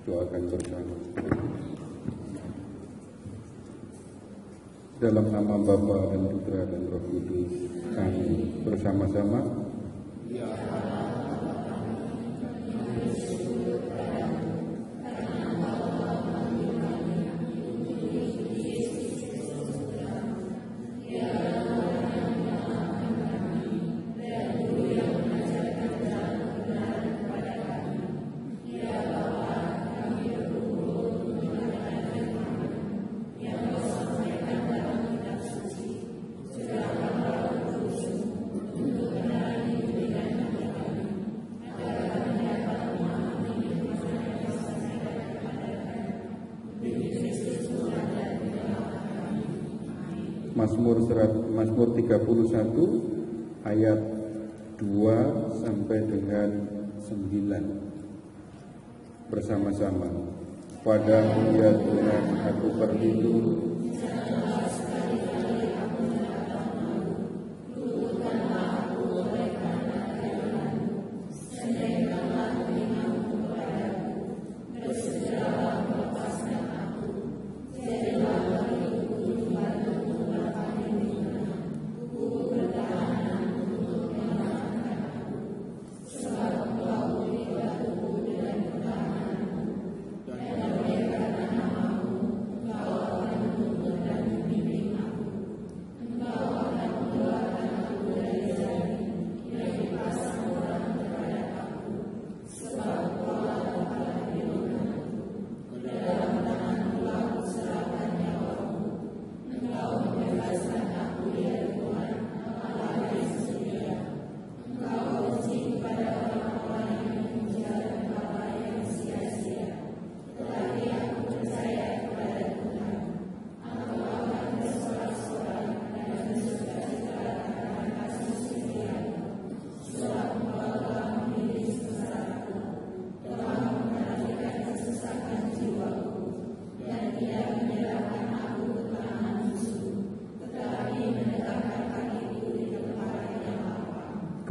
Doakan bersama. Dalam nama Bapa dan Putra dan Roh Kudus, kami bersama-sama. Mazmur 31 ayat 2 sampai dengan 9 bersama-sama. Padamu ya Tuhan aku berlindung,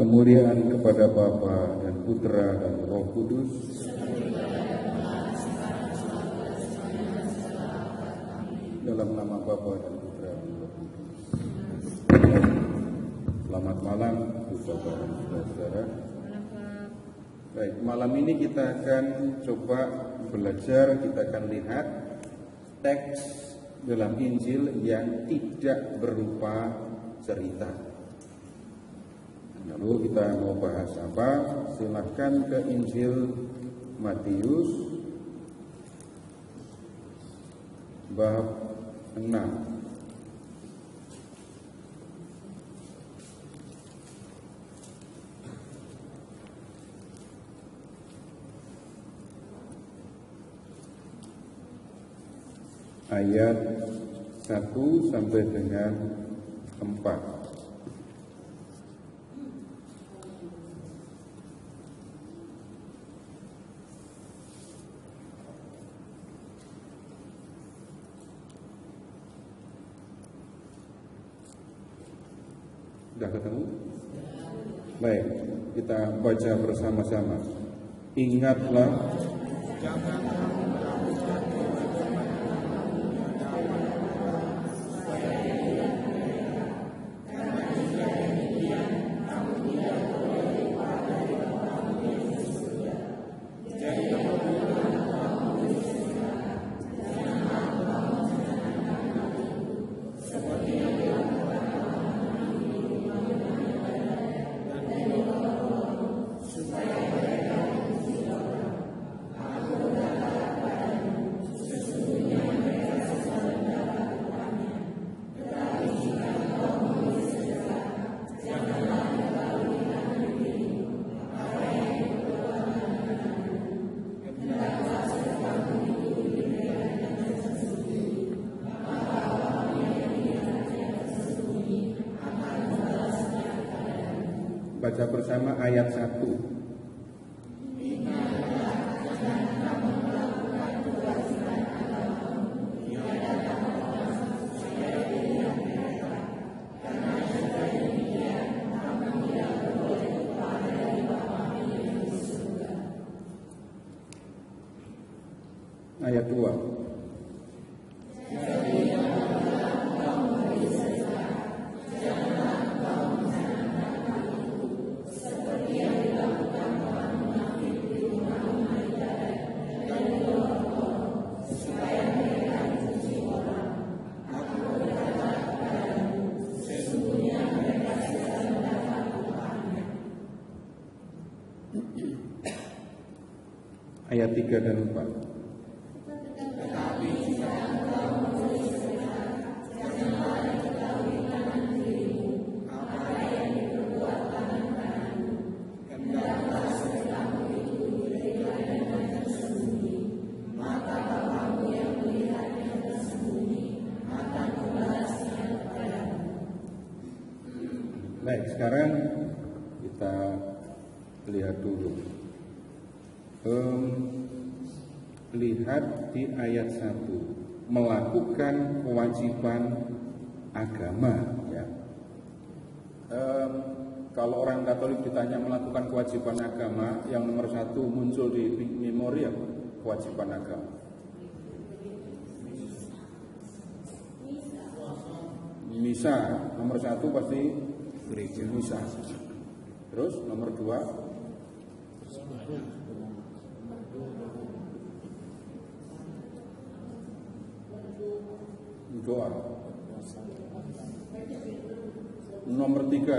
kemuliaan kepada Bapa dan Putra dan Roh Kudus. Dalam nama Bapa dan Putra dan Roh Kudus. Selamat malam, Bapak dan Saudara. Baik, malam ini kita akan coba belajar, kita akan lihat teks dalam Injil yang tidak berupa cerita. Lalu kita mau bahas apa? Silahkan ke Injil Matius bab 6. Ayat 1 sampai dengan 4. Sudah ketemu? Baik, kita baca bersama-sama. Ingatlah, baca bersama ayat 1. ayat 2. Ayat 3 dan 4. Baik, sekarang kita lihat dulu. Lihat di ayat 1, melakukan kewajiban agama, ya. Kalau orang Katolik ditanya melakukan kewajiban agama, yang nomor 1 muncul di memori apa? Kewajiban agama. Misa, nomor 1 pasti gereja, misa. Terus nomor 2 doa. Nomor 3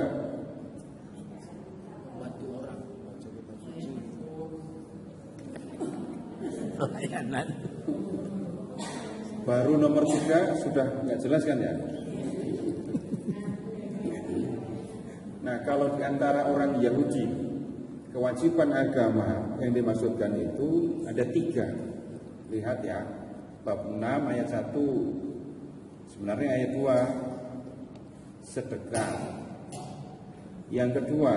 bantu orang, pelayanan. Baru nomor 3 sudah nggak jelas kan ya? Nah, kalau di antara orang Yahudi, kewajiban agama yang dimaksudkan itu ada 3. Lihat ya, bab 6 ayat 1. Sebenarnya ayat 2 sedekah. Yang kedua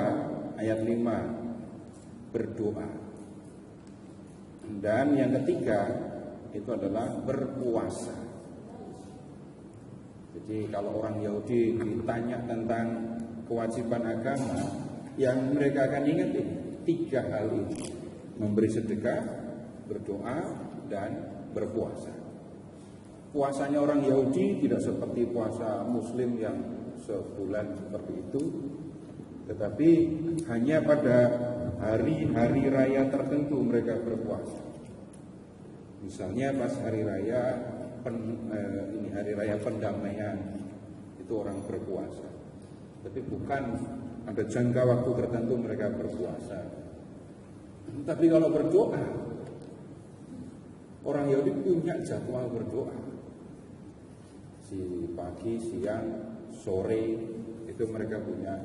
ayat 5 berdoa. Dan yang ketiga itu adalah berpuasa. Jadi kalau orang Yahudi ditanya tentang kewajiban agama, yang mereka akan ingat ini 3 hal ini: memberi sedekah, berdoa, dan berpuasa. Puasanya orang Yahudi tidak seperti puasa Muslim yang sebulan seperti itu, tetapi hanya pada hari-hari raya tertentu mereka berpuasa. Misalnya pas hari raya hari raya pendamaian, itu orang berpuasa. Tapi bukan ada jangka waktu tertentu mereka berpuasa. Tapi kalau berdoa, orang Yahudi punya jadwal berdoa. Si pagi, siang, sore itu mereka punya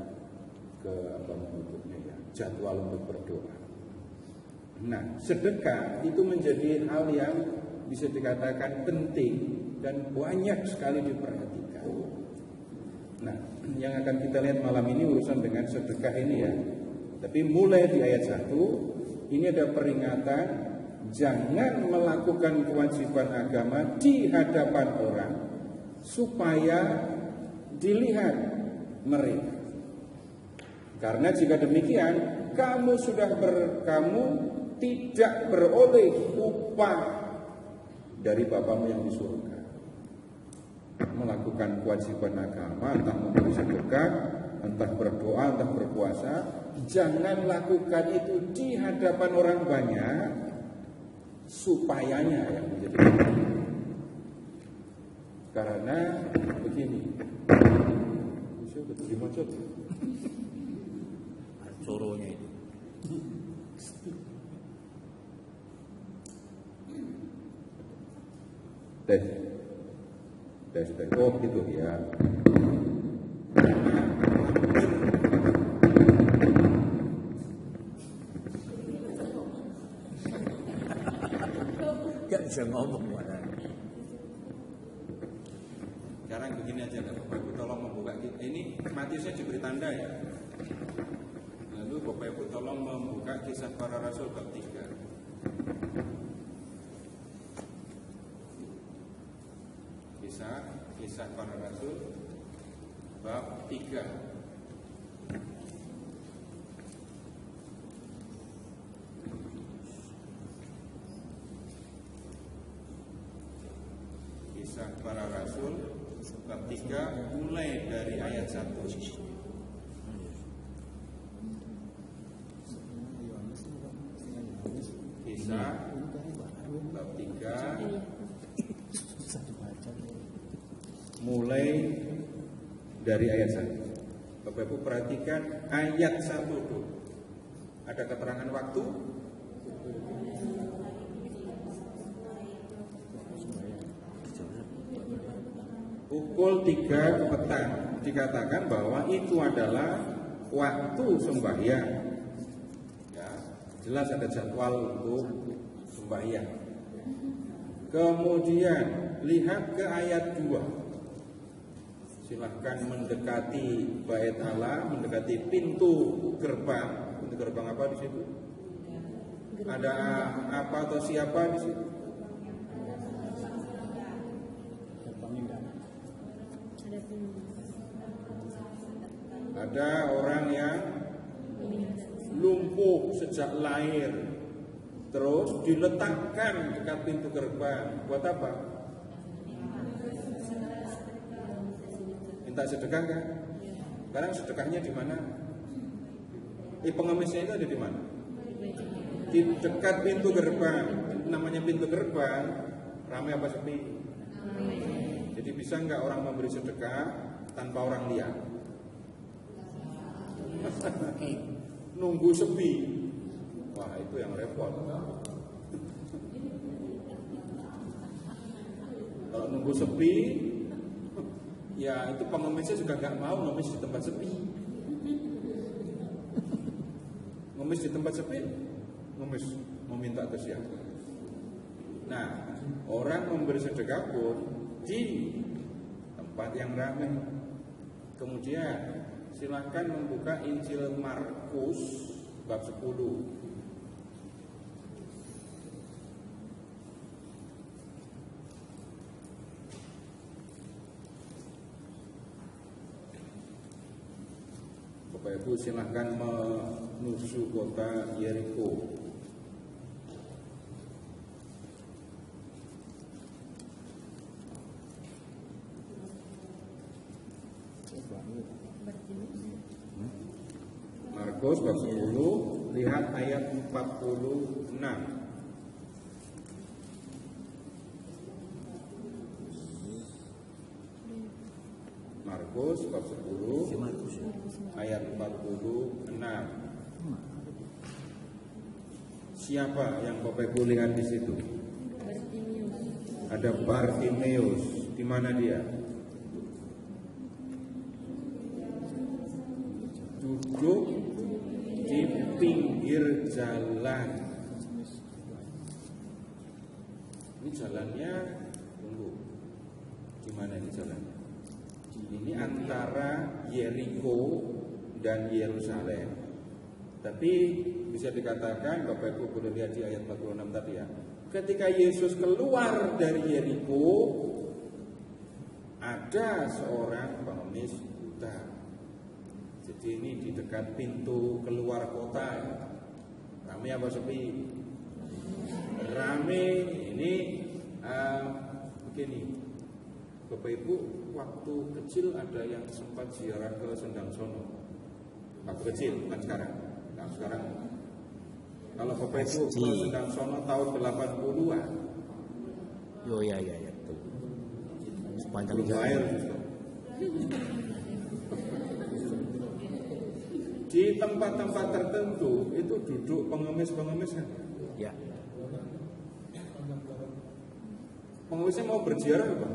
jadwal untuk berdoa. Nah, sedekah itu menjadi hal yang bisa dikatakan penting dan banyak sekali diperhatikan. Nah, yang akan kita lihat malam ini urusan dengan sedekah ini ya. Tapi mulai di ayat 1 ini ada peringatan jangan melakukan kewajiban agama di hadapan orang supaya dilihat mereka. Karena jika demikian kamu tidak beroleh upah dari Bapamu yang di surga. Melakukan kewajiban agama, entah memberi sedekah, entah berdoa, entah berpuasa, jangan lakukan itu di hadapan orang banyak supayanya yang menjadi penting. Karena begini, soronya itu. Tes. Oh gitu ya. Gak bisa ngomong mana. Sekarang begini aja, Bapak Ibu tolong membuka. Ini Matiusnya diberi tanda ya. Lalu Bapak Ibu tolong membuka Kisah Para Rasul bab 3. Kisah Para Rasul bab 3. Kisah Para Rasul bab 3 mulai dari ayat 1. Kisah bab 3 mulai dari ayat 1. Bapak Ibu perhatikan ayat 1 tuh. Ada keterangan waktu. Pukul 3 petang. Dikatakan bahwa itu adalah waktu sembahyang. Ya, jelas ada jadwal untuk sembahyang. Kemudian lihat ke ayat 2. Silahkan mendekati bait Allah, mendekati pintu gerbang. Pintu gerbang apa di situ? Ada apa atau siapa di situ? Ada orang yang lumpuh sejak lahir, terus diletakkan dekat pintu gerbang. Buat apa? Minta sedekah kan? Sekarang sedekahnya di mana? Pengemisnya itu ada di mana? Di dekat pintu gerbang. Namanya pintu gerbang, ramai apa sepi? Jadi bisa nggak orang memberi sedekah tanpa orang lihat? Nunggu sepi. Wah, itu yang repot. Kalau nunggu sepi, ya itu pengemisnya juga nggak mau ngemis di tempat sepi. Ngemis di tempat sepi, ngemis meminta ke siapa? Nah, orang memberi sedekah pun di tempat yang ramai. Kemudian silakan membuka Injil Markus bab 10. Bapak Ibu silahkan menuju kota Yeriko. Markus bab 10, lihat ayat 46. Markus bab 10 ayat 46. Siapa yang Bapak Ibu lihat di situ? Ada Bartimeus. Di mana dia? Duduk di pinggir jalan. Ini jalannya, tunggu. Di mana ini jalannya? Ini antara Yeriko dan Yerusalem. Tapi bisa dikatakan, Bapak Ibu boleh lihat di ayat 46 tadi ya. Ketika Yesus keluar dari Yeriko, ada seorang pengemis buta. Jadi ini di dekat pintu keluar kota. Rame apa sepi? Rame. Ini begini, Bapak Ibu, waktu kecil ada yang sempat ziarah ke Sendang Sono. Waktu kecil, bukan sekarang. Nah, sekarang kalau Bapak Ibu ke Sendang Sono tahun 80-an. Oh ya betul. Sepanjang belum lahir. Di tempat-tempat tertentu itu duduk pengemis-pengemis kan? Ya. Pengemisnya mau berziarah apa?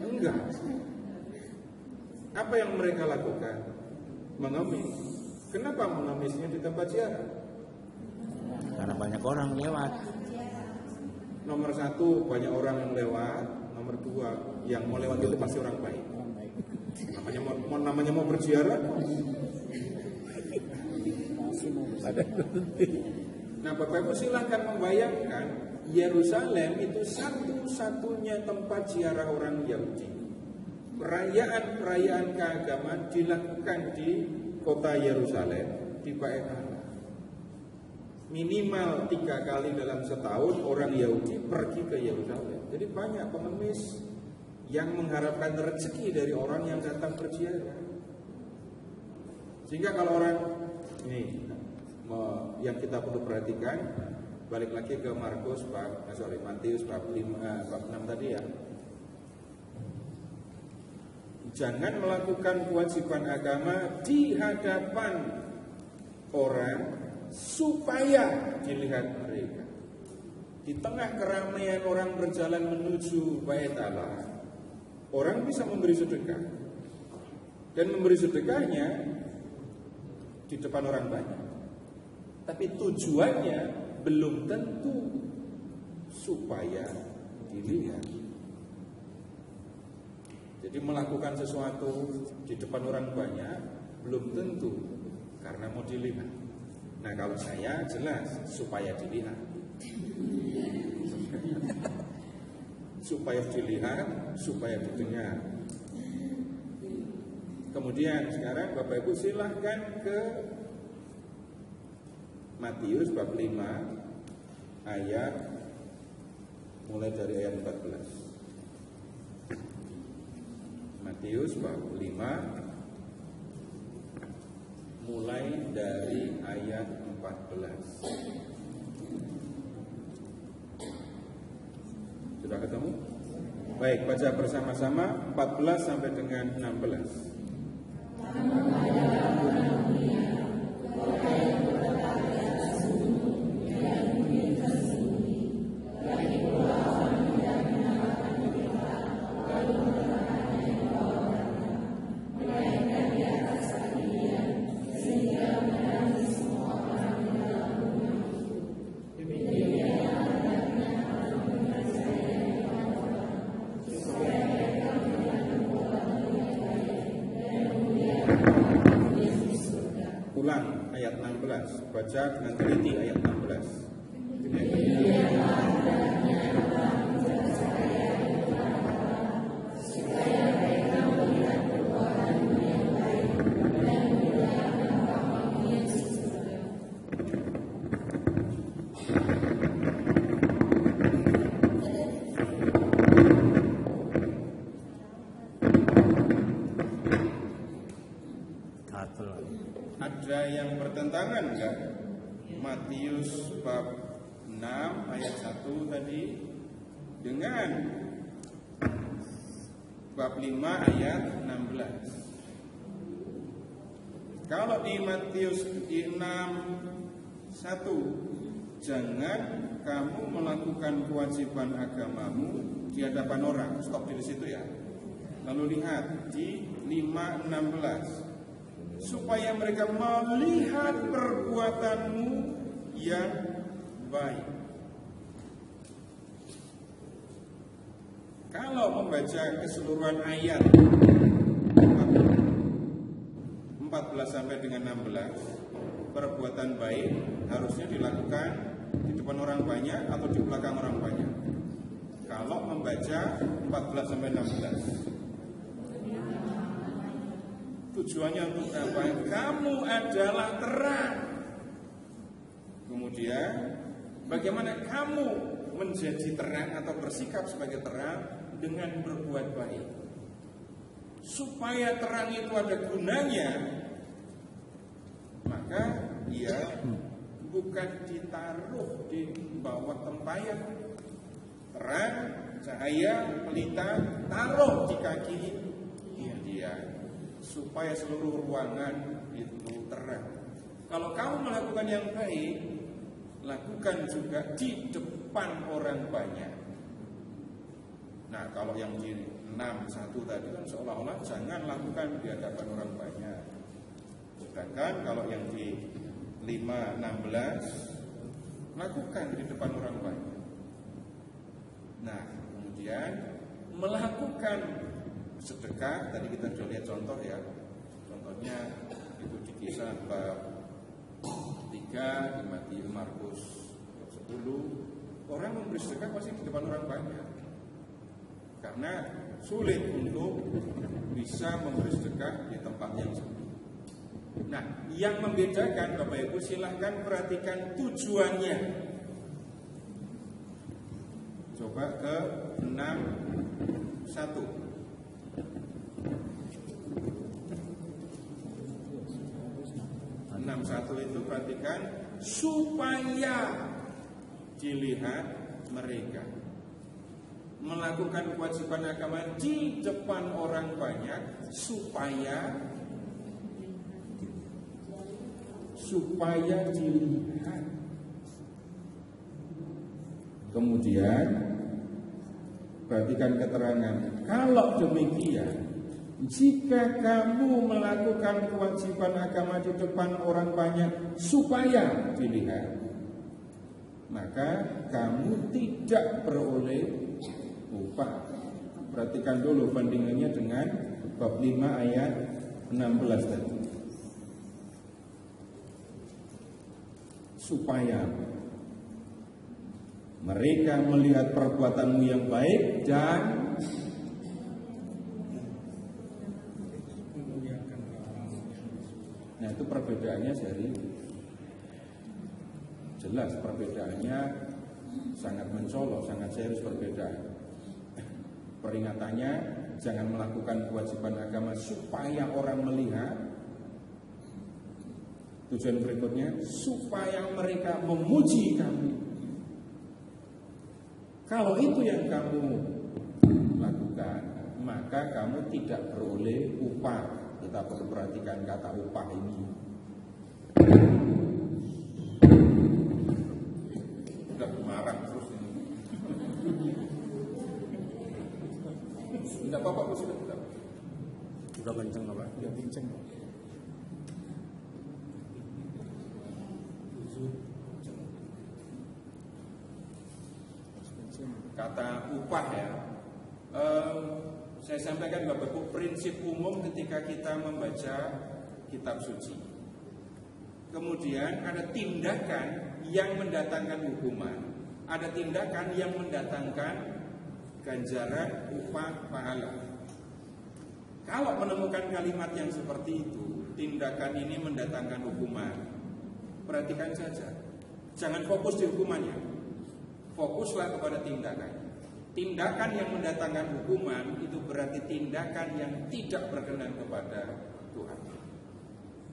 Enggak. Apa yang mereka lakukan? Mengemis. Kenapa mengemisnya di tempat ziarah? Karena banyak orang lewat. Nomor 1, banyak orang yang lewat. Nomor 2, yang mau lewat itu pasti orang baik. Namanya mau berziarah. Nah, Bapak Ibu silahkan membayangkan, Yerusalem itu satu-satunya tempat ziarah orang Yahudi. Perayaan-perayaan keagamaan dilakukan di kota Yerusalem, di Bait Allah. minimal 3 kali dalam setahun orang Yahudi pergi ke Yerusalem. Jadi banyak pengemis yang mengharapkan rezeki dari orang yang datang berziarah. Sehingga kalau orang ini yang kita perlu perhatikan, balik lagi ke Matius bab 6 tadi ya. Jangan melakukan kewajiban agama di hadapan orang supaya dilihat mereka. Di tengah keramaian orang berjalan menuju Bait Allah, orang bisa memberi sedekah. Dan memberi sedekahnya di depan orang banyak. Tapi tujuannya belum tentu supaya dilihat. Jadi melakukan sesuatu di depan orang banyak belum tentu karena mau dilihat. Nah kalau saya jelas supaya dilihat. Supaya dilihat, supaya didengar. Kemudian sekarang Bapak Ibu silahkan ke Matius bab 5 ayat mulai dari ayat 14. Matius bab 5 mulai dari ayat 14. Sudah ketemu? Baik, baca bersama-sama 14 sampai dengan 16. Ulang ayat 16, baca dengan teliti ayat 16. Ada yang bertentangan enggak? Matius bab 6 ayat 1 tadi dengan bab 5 ayat 16. Kalau di Matius 6 1, jangan kamu melakukan kewajiban agamamu di hadapan orang. Stop di situ ya. Lalu lihat di 5:16. Supaya mereka melihat perbuatanmu yang baik. Kalau membaca keseluruhan ayat 14 sampai dengan 16, perbuatan baik harusnya dilakukan di depan orang banyak atau di belakang orang banyak. Kalau membaca 14 sampai 16, tujuannya untuk apa? Kamu adalah terang. Kemudian bagaimana kamu menjadi terang atau bersikap sebagai terang dengan berbuat baik. Supaya terang itu ada gunanya, maka ia bukan ditaruh di bawah tempayan. Terang, cahaya, pelita taruh di kaki dia. Supaya seluruh ruangan itu terang. Kalau kamu melakukan yang baik, lakukan juga di depan orang banyak. Nah, kalau yang di 6:1 tadi kan seolah-olah jangan lakukan di hadapan orang banyak. Sedangkan kalau yang di 5:16 lakukan di depan orang banyak. Nah, kemudian melakukan sedekah, tadi kita sudah lihat contoh ya. Contohnya itu di Kisah bab 3 di Markus 10. Orang memberi sedekah pasti di depan orang banyak. Karena sulit untuk bisa memberi sedekah di tempat yang sepi. Nah, yang membedakan Bapak Ibu silahkan perhatikan tujuannya. Coba ke 61. 61 itu perhatikan, supaya dilihat mereka melakukan kewajiban agama di depan orang banyak, supaya dilihat. Kemudian perhatikan keterangan, kalau demikian, jika kamu melakukan kewajiban agama di depan orang banyak supaya dilihat, maka kamu tidak beroleh upah. Perhatikan dulu bandingannya dengan bab 5 ayat 16 tadi. Supaya mereka melihat perbuatanmu yang baik dan nah, itu perbedaannya dari jelas, perbedaannya sangat mencolok, sangat serius perbedaan. Peringatannya jangan melakukan kewajiban agama supaya orang melihat. Tujuan berikutnya supaya mereka memuji kamu. Kalau itu yang kamu lakukan, maka kamu tidak beroleh upah. Kita perlu perhatikan kata upah ini. Sudah marah terus ini. Tidak apa-apa, sudah kenceng apa? Sudah kenceng. Kata upah ya, saya sampaikan Bapak Ibu, prinsip umum ketika kita membaca kitab suci. Kemudian ada tindakan yang mendatangkan hukuman, ada tindakan yang mendatangkan ganjaran, upah, pahala. Kalau menemukan kalimat yang seperti itu, tindakan ini mendatangkan hukuman, perhatikan saja, jangan fokus di hukumannya, fokuslah kepada tindakan. Tindakan yang mendatangkan hukuman itu berarti tindakan yang tidak berkenan kepada Tuhan.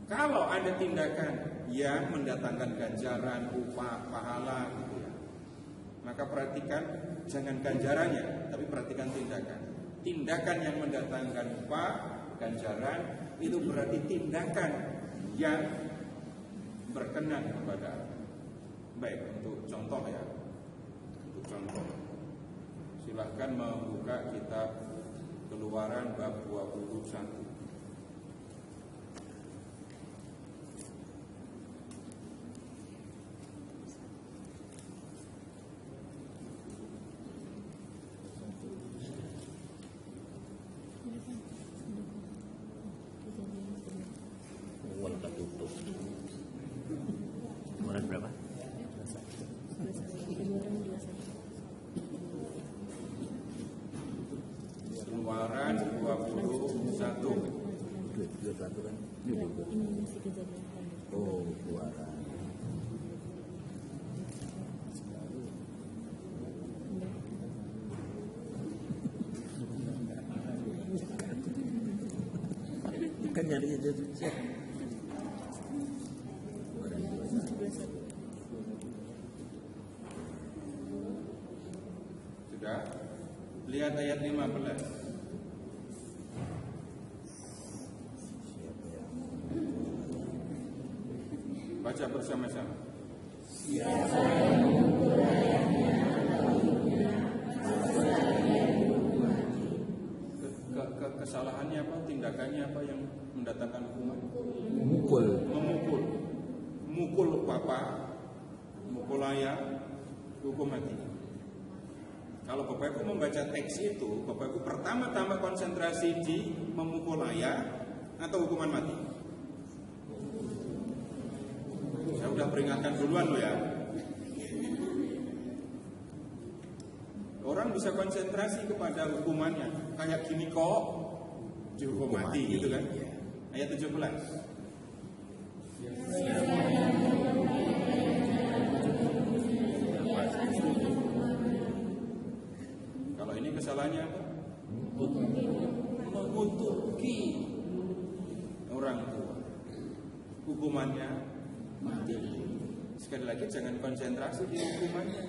Kalau ada tindakan yang mendatangkan ganjaran, upah, pahala gitu ya, maka perhatikan jangan ganjarannya, tapi perhatikan tindakan. Tindakan yang mendatangkan upah, ganjaran itu berarti tindakan yang berkenan kepada Allah. Baik, untuk contoh ya. Untuk contoh, silahkan membuka kitab Keluaran bab 21. Keluaran berapa? Keluaran 21. 21 kan? Oh, Keluaran. Kan nyari aja tuh. Sudah? Lihat ayat 15. Baca bersama-sama. Kesalahannya apa? Tindakannya apa yang mendatangkan hukuman? Memukul. Memukul bapak, memukul ayah, hukum mati. Kalau Bapak Ibu membaca teks itu, Bapak Ibu pertama-tama konsentrasi di memukul ayah atau hukuman mati. Saya udah peringatkan duluan loh ya. Orang bisa konsentrasi kepada hukumannya, kayak gini kok dihukum mati gitu kan. Ayat 17. Kalau ini kesalahannya apa? Mengutuki orang tua. Hukumannya mati. Sekali lagi jangan konsentrasi di hukumannya,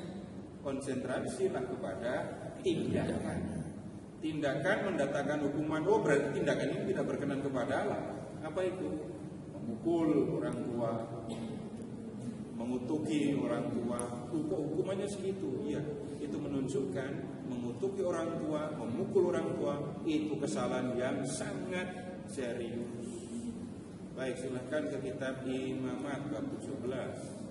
konsentrasilah kepada tindakan. Tindakan mendatangkan hukuman. Oh, berarti tindakan ini tidak berkenan kepada Allah. Apa itu? Memukul orang tua, mengutuki orang tua. Hukumannya segitu. Iya, itu menunjukkan mengutuki orang tua, memukul orang tua itu kesalahan yang sangat serius. Baik, silahkan ke kitab Imamat bab 17.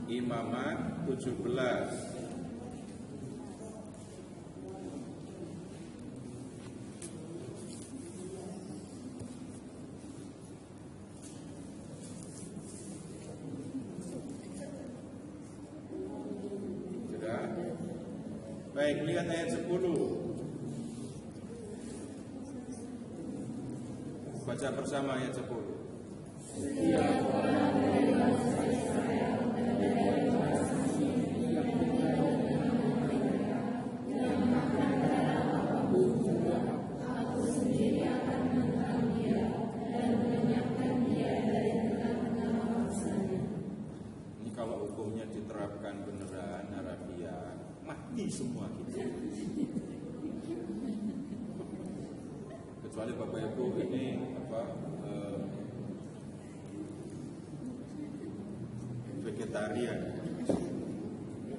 Imamat 17. Sudah? Baik, lihat ayat 10. Baca bersama ayat 10. Diterapkan beneran harafiah mati semua kita. Kecuali Bapak Ibu ini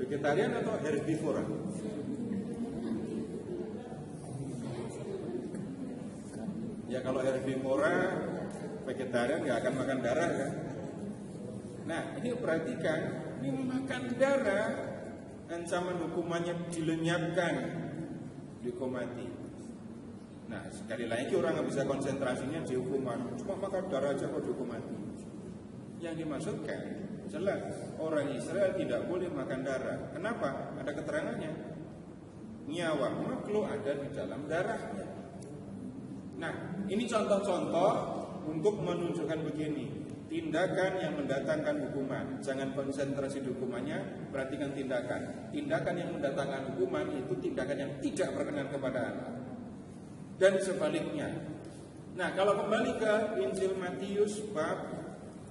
vegetarian atau herbivora? Ya kalau herbivora vegetarian nggak akan makan darah kan? Nah ini perhatikan, ini makan darah, ancaman hukumannya dilenyapkan, dihukum mati. Nah sekali lagi orang nggak bisa konsentrasinya di hukuman, cuma makan darah aja kok dihukum mati. Yang dimaksudkan jelas orang Israel tidak boleh makan darah. Kenapa? Ada keterangannya. Nyawa makhluk ada di dalam darahnya. Nah ini contoh-contoh untuk menunjukkan begini. Tindakan yang mendatangkan hukuman, jangan konsentrasi di hukumannya, perhatikan tindakan. Tindakan yang mendatangkan hukuman itu tindakan yang tidak berkenan kepada Allah. Dan sebaliknya. Nah, kalau kembali ke Injil Matius bab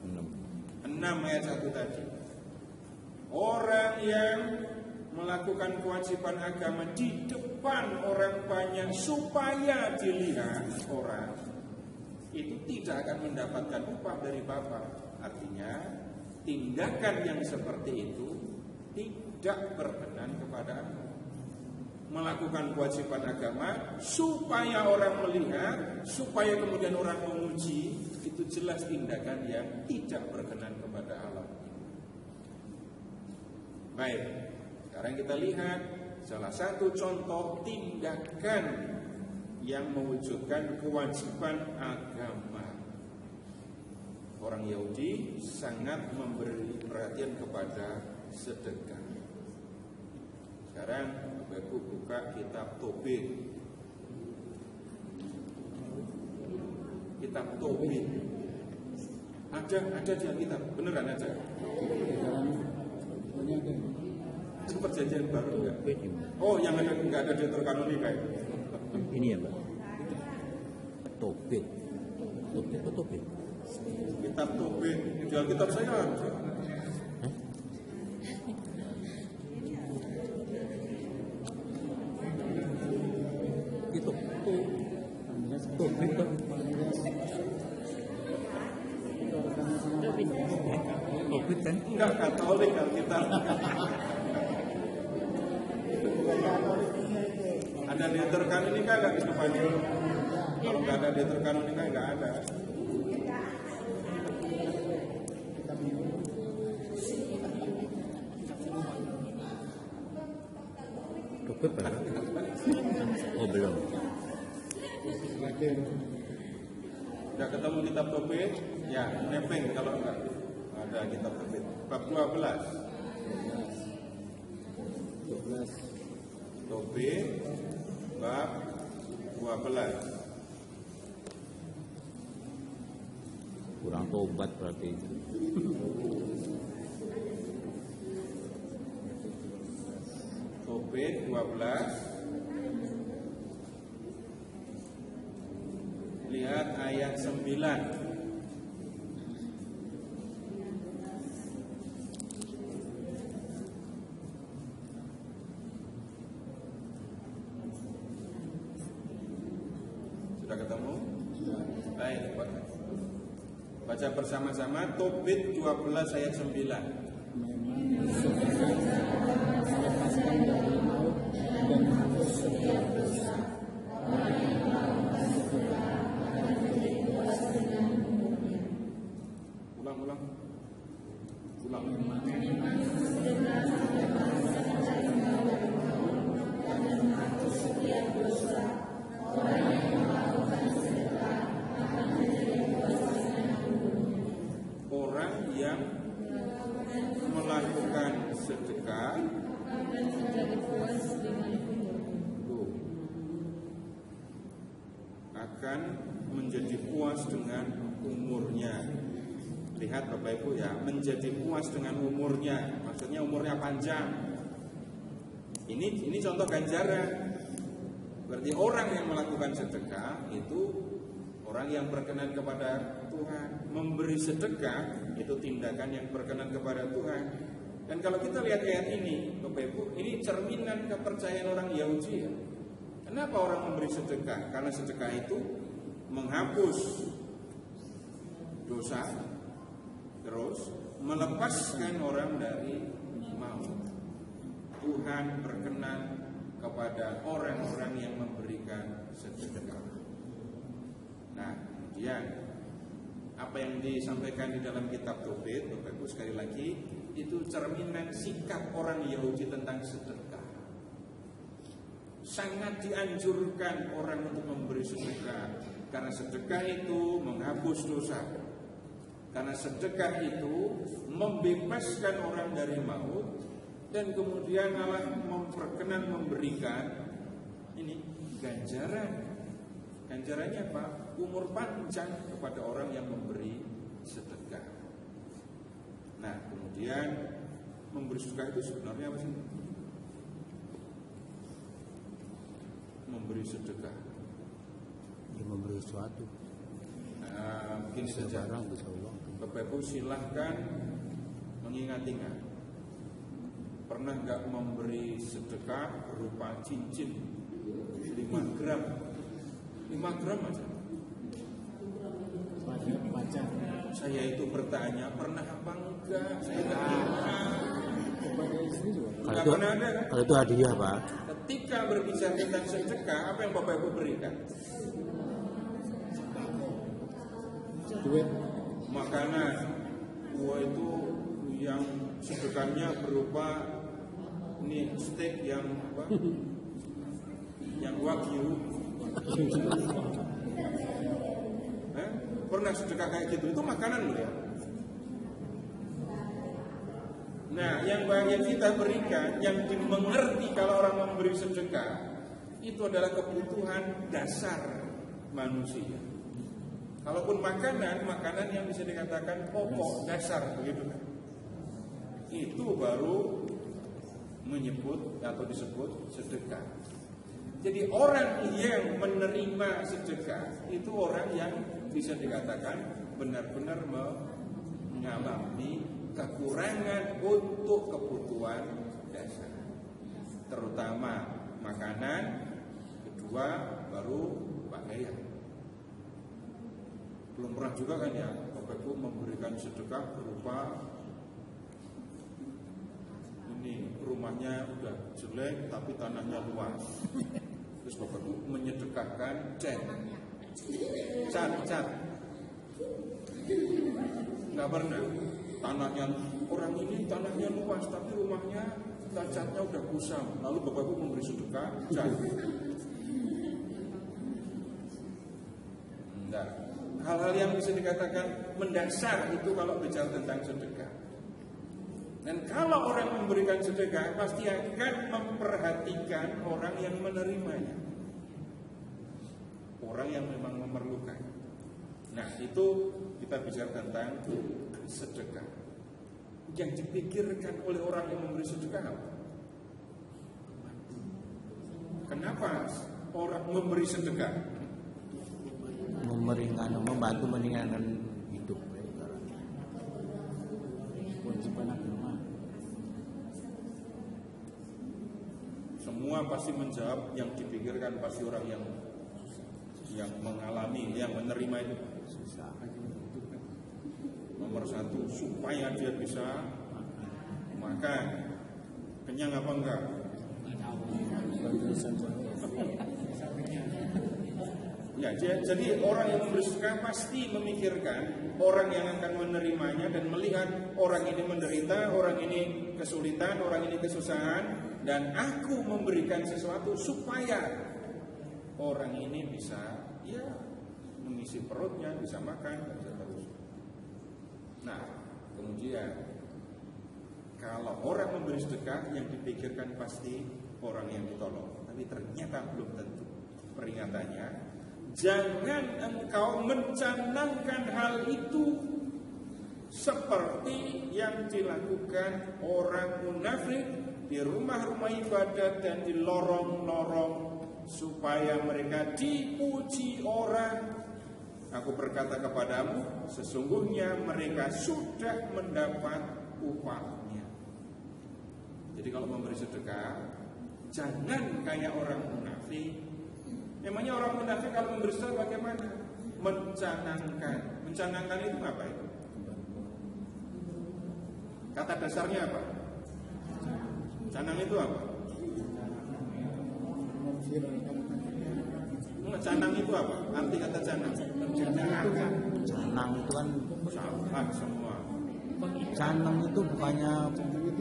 6 ayat 1 tadi. Orang yang melakukan kewajiban agama di depan orang banyak supaya dilihat orang, itu tidak akan mendapatkan upah dari Bapa. Artinya tindakan yang seperti itu tidak berkenan kepada Allah. Melakukan kewajiban agama supaya orang melihat, supaya kemudian orang memuji, itu jelas tindakan yang tidak berkenan kepada Allah. Baik, sekarang kita lihat salah satu contoh tindakan yang mewujudkan kewajiban agama. Orang Yahudi sangat memberi perhatian kepada sedekah. Sekarang Bapak Ibu buka kitab Tobit. Kitab Tobit. Ada di kitab, beneran aja. Itu perjanjian baru enggak? Oh, yang ada enggak ada Deuterokanonika itu. Ini ya Pak, Tobit. Tobit. Kitab Tobit, jual kitab saya aja. Itu Tobit kan? Tobit kan? Enggak Katolik kalau kita. Ada Deuterokanonika enggak di depannya? Kalau enggak ada Deuterokanonika enggak ada. Tobit Pak? Oh belum. Enggak ketemu kitab Tobit? Ya, nepeng kalau enggak. Ada kitab tauhid. Bab 12. 12. Tauhid bab 12. Kurang tobat berarti. Tauhid 12. Lihat ayat 9. Sudah ketemu? Baik, baca bersama-sama Tobit 12 ayat 9. Memang sebenarnya melepaskan dari maut dan menghapus setiap dosa. Ulang. Orang yang melakukan sedekah akan menjadi puas dengan umurnya. Lihat Bapak Ibu ya, menjadi puas dengan umurnya, maksudnya umurnya panjang. Ini contoh ganjaran. Berarti orang yang melakukan sedekah itu orang yang berkenan kepada Tuhan. Memberi sedekah itu tindakan yang berkenan kepada Tuhan. Dan kalau kita lihat ayat ini, Bapak Ibu, ini cerminan kepercayaan orang Yahudi ya. Kenapa orang memberi sedekah? Karena sedekah itu menghapus dosa, terus melepaskan orang dari maut. Tuhan berkenan kepada orang-orang yang memberikan sedekah. Nah, kemudian apa yang disampaikan di dalam kitab Tobit, Bapak Ibu, sekali lagi itu cerminan sikap orang Yahudi tentang sedekah. Sangat dianjurkan orang untuk memberi sedekah, karena sedekah itu menghapus dosa. Karena sedekah itu membebaskan orang dari maut, dan kemudian Allah memperkenan memberikan ini ganjaran. Ganjarannya apa? Umur panjang kepada orang yang memberi sedekah. Nah, kemudian memberi sedekah itu sebenarnya apa sih? Memberi sedekah, Ya, memberi sesuatu. mungkin saja Bisa uang. Bapak Ibu silahkan mengingat-ingat, pernah nggak memberi sedekah berupa cincin 5 gram 5 gram aja? Pada pacar. Saya itu bertanya, pernah apa enggak? Saya nggak ingat. Kepada istri juga. Nggak pernah ada kan? Kalau itu hadiah, Pak. Ketika berbicara tentang sedekah, apa yang Bapak Ibu berikan? Duit. Makanan. Wah, itu yang sedekahnya berupa ini steak yang apa? Yang wagyu. Pernah sedekah kayak gitu? Itu makanan loh ya. Nah, yang kita berikan, yang dimengerti kalau orang memberi sedekah, itu adalah kebutuhan dasar manusia. Kalaupun makanan yang bisa dikatakan pokok dasar, begitu kan? Itu baru menyebut atau disebut sedekah. Jadi orang yang menerima sedekah itu orang yang bisa dikatakan benar-benar mengalami kekurangan untuk kebutuhan dasar, terutama makanan, kedua baru pakaian. Belum pernah juga kan ya Bapak Ibu memberikan sedekah berupa ini, rumahnya udah jelek tapi tanahnya luas, terus Bapak Ibu menyedekahkan cat, nggak pernah. Tanahnya orang ini tanahnya luas tapi rumahnya catnya udah kusam, lalu Bapak Ibu memberi sedekah cat. Enggak. hal-hal yang bisa dikatakan mendasar itu kalau bicara tentang sedekah. Dan kalau orang memberikan sedekah pasti akan memperhatikan orang yang menerimanya, orang yang memang memerlukan. Nah, itu kita bicara tentang sedekah. Yang dipikirkan oleh orang yang memberi sedekah apa? Kenapa orang memberi sedekah? Membantu meringankan hidup. Kewajiban agama. Semua pasti menjawab yang dipikirkan pasti orang yang mengalami, yang menerima itu susah. Nomor satu, supaya dia bisa makan. Kenyang apa enggak? Ya, jadi orang yang memberi sedekah pasti memikirkan orang yang akan menerimanya dan melihat orang ini menderita, orang ini kesulitan, orang ini kesusahan, dan aku memberikan sesuatu supaya orang ini bisa mengisi perutnya, bisa makan, dan seterusnya. Nah, kemudian kalau orang memberi sedekah yang dipikirkan pasti orang yang ditolong, tapi ternyata belum tentu. Peringatannya, jangan engkau mencanangkan hal itu seperti yang dilakukan orang munafik di rumah-rumah ibadat dan di lorong-lorong supaya mereka dipuji orang. Aku berkata kepadamu, sesungguhnya mereka sudah mendapat upahnya. Jadi kalau memberi sedekah, jangan kayak orang munafik. Emangnya orang munafik kalau memberi sedekah bagaimana? Mencanangkan. Mencanangkan itu apa itu? Kata dasarnya apa? Canang itu apa? Canang itu apa? Arti kata canang? Canang itu kan salah semua. canang itu bukannya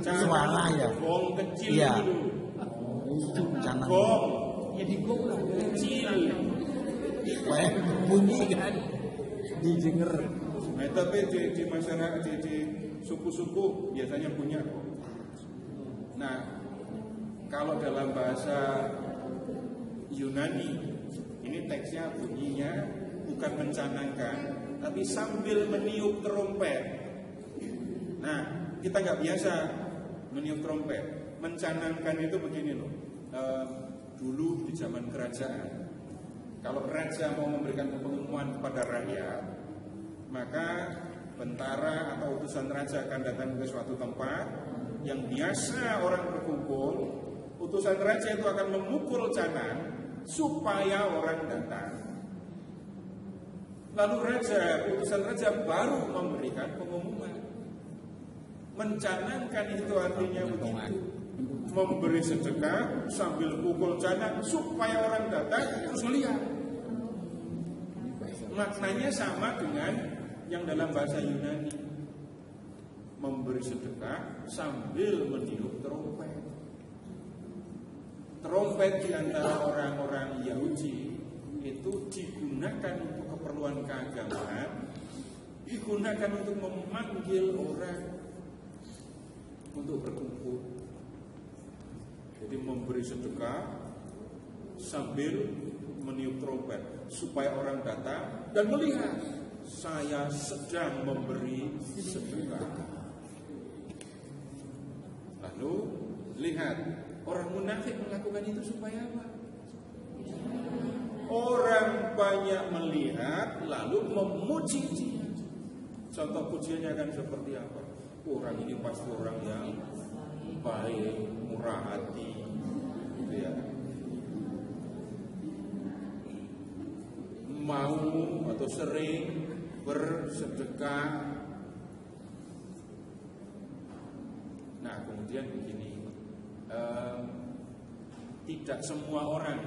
suara ya? Gong kecil iya. Itu. Canang. Gong. Ya di gong lah. Kecil. Supaya bunyi kan didengar. Nah, tapi di masyarakat di suku-suku biasanya punya. Nah, kalau dalam bahasa Yunani, ini teksnya bunyinya bukan mencanangkan, tapi sambil meniup trompet. Nah, kita nggak biasa meniup trompet. Mencanangkan itu begini loh. Dulu di zaman kerajaan, kalau raja mau memberikan pengumuman kepada rakyat, maka bentara atau utusan raja akan datang ke suatu tempat yang biasa orang berkumpul. Utusan raja itu akan memukul canang supaya orang datang. Lalu utusan raja baru memberikan pengumuman. Mencanangkan itu artinya begitu. Memberi sedekah sambil pukul canang supaya orang datang terus melihat. Maknanya sama dengan yang dalam bahasa Yunani. Memberi sedekah sambil meniup trompet. Trompet di antara orang-orang Yahudi itu digunakan untuk keperluan keagamaan, digunakan untuk memanggil orang untuk berkumpul. Jadi memberi sedekah sambil meniup trompet supaya orang datang dan melihat saya sedang memberi sedekah. Lalu lihat, orang munafik melakukan itu supaya apa? Orang banyak melihat lalu memuji dia. Contoh pujiannya akan seperti apa? Orang ini pasti orang yang baik, murah hati, gitu ya. Mau atau sering bersedekah. Nah, kemudian begini, tidak semua orang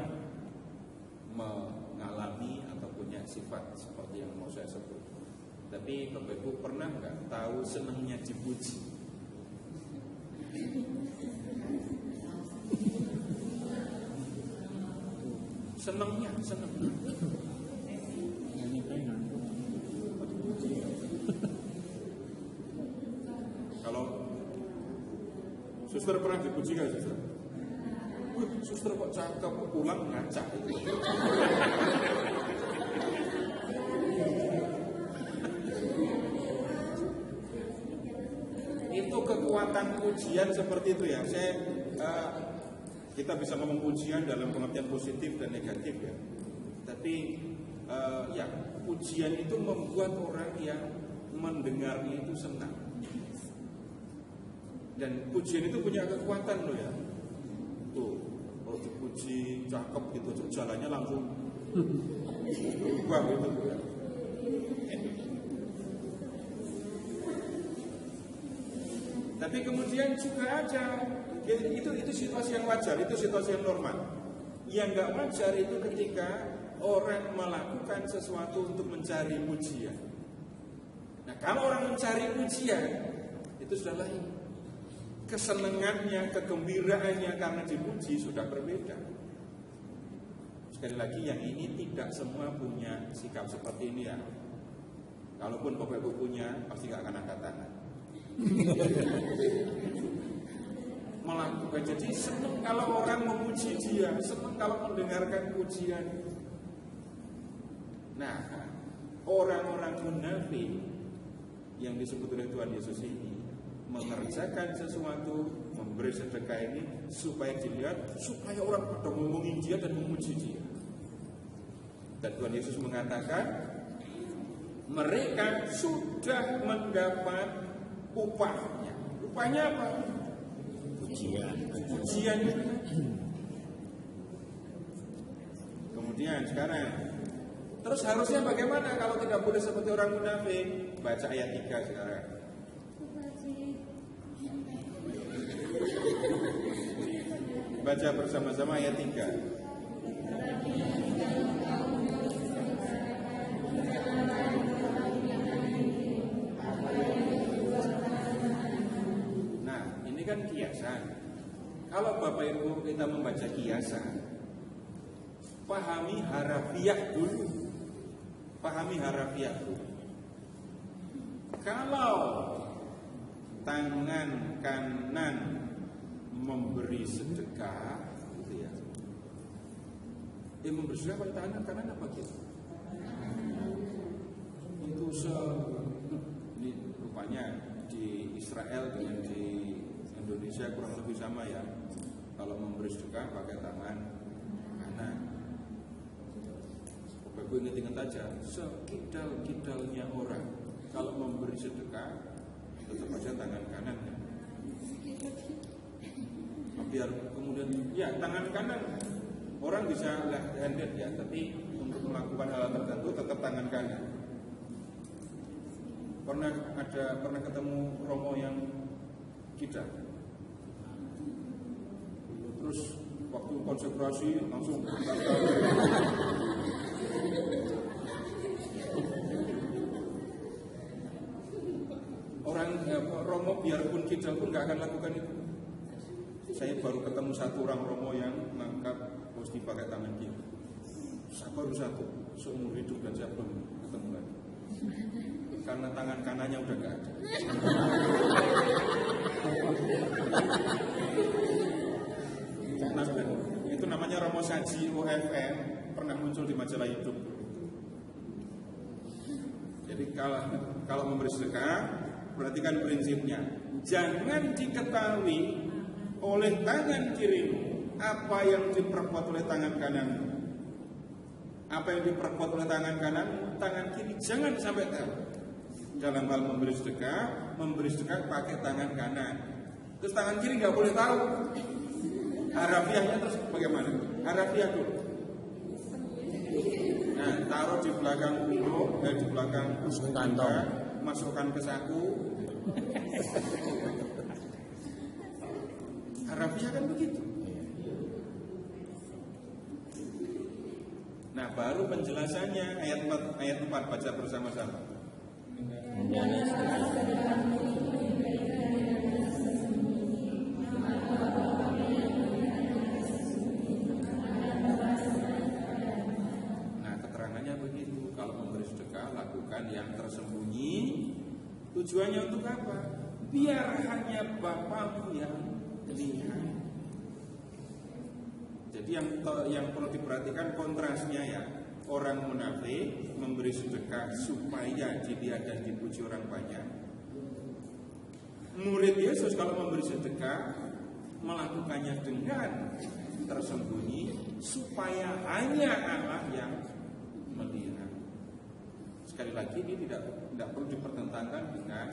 mengalami atau punya sifat seperti yang mau saya sebut. Tapi Bapak Ibu pernah nggak tahu senangnya dipuji? Senang. Suster pernah dipuji nggak suster? Wih, suster kok cakep, pulang ngaca itu. Itu kekuatan pujian seperti itu ya. Kita bisa ngomong pujian dalam pengertian positif dan negatif ya. Tapi ya pujian itu membuat orang yang mendengarnya itu senang. Dan pujian itu punya kekuatan loh ya. Tuh, kalau dipuji cakep gitu, jalannya langsung berubah gitu. Tapi kemudian juga ada itu situasi yang wajar, itu situasi yang normal. Yang nggak wajar itu ketika orang melakukan sesuatu untuk mencari pujian. Nah, kalau orang mencari pujian itu sudah lain. Kesenangannya, kegembiraannya karena dipuji sudah berbeda. Sekali lagi yang ini tidak semua punya sikap seperti ini ya. Kalaupun Bapak Ibu punya, pasti gak akan angkat tangan. Melakukan, jadi senang kalau orang memuji dia, senang kalau mendengarkan pujian. Nah, orang-orang munafik yang disebut oleh Tuhan Yesus ini mengerjakan sesuatu, memberi sedekah ini supaya dilihat, supaya orang pada ngomongin dia dan memuji dia. Dan Tuhan Yesus mengatakan mereka sudah mendapat upahnya. Upahnya apa? Pujian. Kemudian sekarang, terus harusnya bagaimana kalau tidak boleh seperti orang munafik? Baca ayat 3 sekarang. Baca bersama-sama ayat 3. Nah, ini kan kiasan. Kalau Bapak Ibu kita membaca kiasan, pahami harafiah dulu. Pahami harafiah dulu. Kalau tangan kanan memberi sedekah, gitu ya. Memberi sedekah pada tangan kanan apa gitu? Itu ini rupanya di Israel dengan di Indonesia kurang lebih sama ya. Kalau memberi sedekah pakai tangan kanan. Bapak Ibu ingat aja, sekidal-kidalnya orang kalau memberi sedekah tetap aja tangan kanan ya. Biar kemudian ya tangan kanan orang bisa left handed ya, tapi untuk melakukan hal tertentu tetap tangan kanan. Pernah ketemu Romo yang kidal, terus waktu konsekrasi langsung orang Romo biarpun kidal pun nggak akan lakukan itu. Saya baru ketemu satu orang Romo yang mengangkat hosti pakai tangan kiri. Saya baru satu seumur hidup dan saya belum ketemu lagi. Karena tangan kanannya udah nggak ada. Nah, itu namanya Romo Saji OFM, pernah muncul di majalah Hidup. Jadi kalau memberi sedekah, perhatikan prinsipnya. Jangan diketahui oleh tangan kirimu apa yang diperbuat oleh tangan kananmu. Apa yang diperbuat oleh tangan kanan, tangan kiri jangan sampai tahu. Dalam hal memberi sedekah pakai tangan kanan. Terus tangan kiri nggak boleh tahu. Harafiahnya terus bagaimana? Harafiah dulu. Nah, taruh di belakang punggung, di belakang kantong, masukkan ke saku. Harafiah kan begitu. Nah, baru penjelasannya ayat 4 baca bersama-sama. Nah, keterangannya begitu. Kalau memberi sedekah, lakukan yang tersembunyi. Tujuannya untuk apa? Biar hanya Bapamu yang lihat. Jadi yang perlu diperhatikan kontrasnya ya. Orang munafik memberi sedekah supaya dilihat dan dipuji orang banyak. Murid Yesus kalau memberi sedekah melakukannya dengan tersembunyi supaya hanya Allah yang melihat. Sekali lagi ini tidak perlu dipertentangkan dengan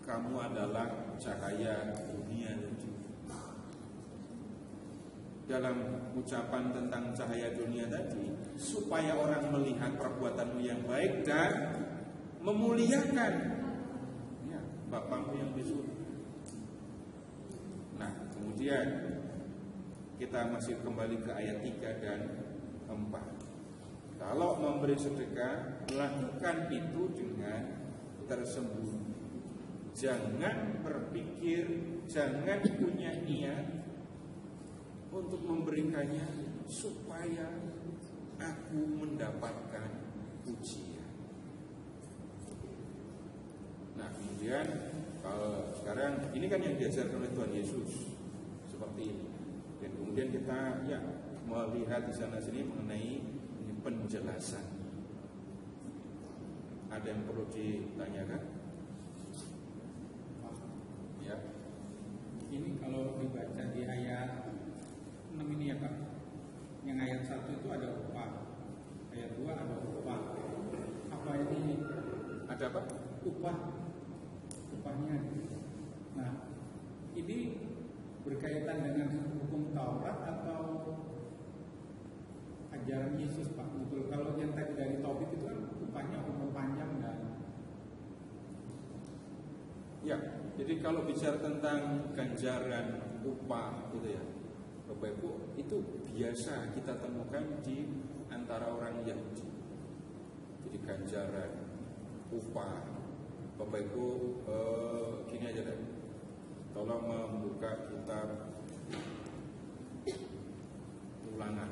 kamu adalah cahaya dunia. Dalam ucapan tentang cahaya dunia tadi, supaya orang melihat perbuatanmu yang baik dan memuliakan ya, Bapamu yang di surga. Nah, kemudian kita masih kembali ke ayat 3 dan 4. Kalau memberi sedekah, lakukan itu dengan tersembunyi. Jangan berpikir, jangan punya niat untuk memberikannya supaya aku mendapatkan pujian. Nah, kemudian kalau sekarang ini kan yang diajarkan oleh Tuhan Yesus seperti ini. Dan kemudian kita ya melihat di sana sini mengenai ini penjelasan. Ada yang perlu ditanyakan? Ya. Ini kalau dibaca di ayat 6 ini ya Pak, yang ayat 1 itu ada upah, ayat 2 ada upah. Apa ini? Ada apa? Upahnya. Nah, ini berkaitan dengan hukum Taurat atau ajaran Yesus Pak? Betul. Kalau yang tadi dari topik itu kan upahnya umur panjang dan ya. Jadi kalau bicara tentang ganjaran upah gitu ya, Bapak Ibu, itu biasa kita temukan di antara orang Yahudi. Jadi ganjaran upah, Bapak Ibu, gini aja deh, tolong membuka kitab Ulangan.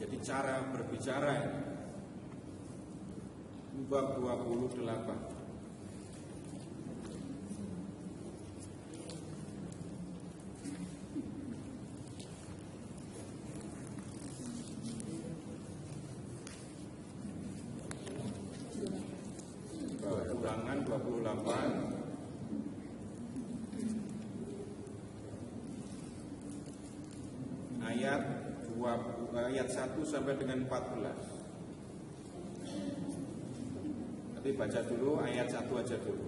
Jadi cara berbicara bab 28. Ulangan 28 ayat 1 sampai dengan 14. Nanti baca dulu ayat 1 aja dulu.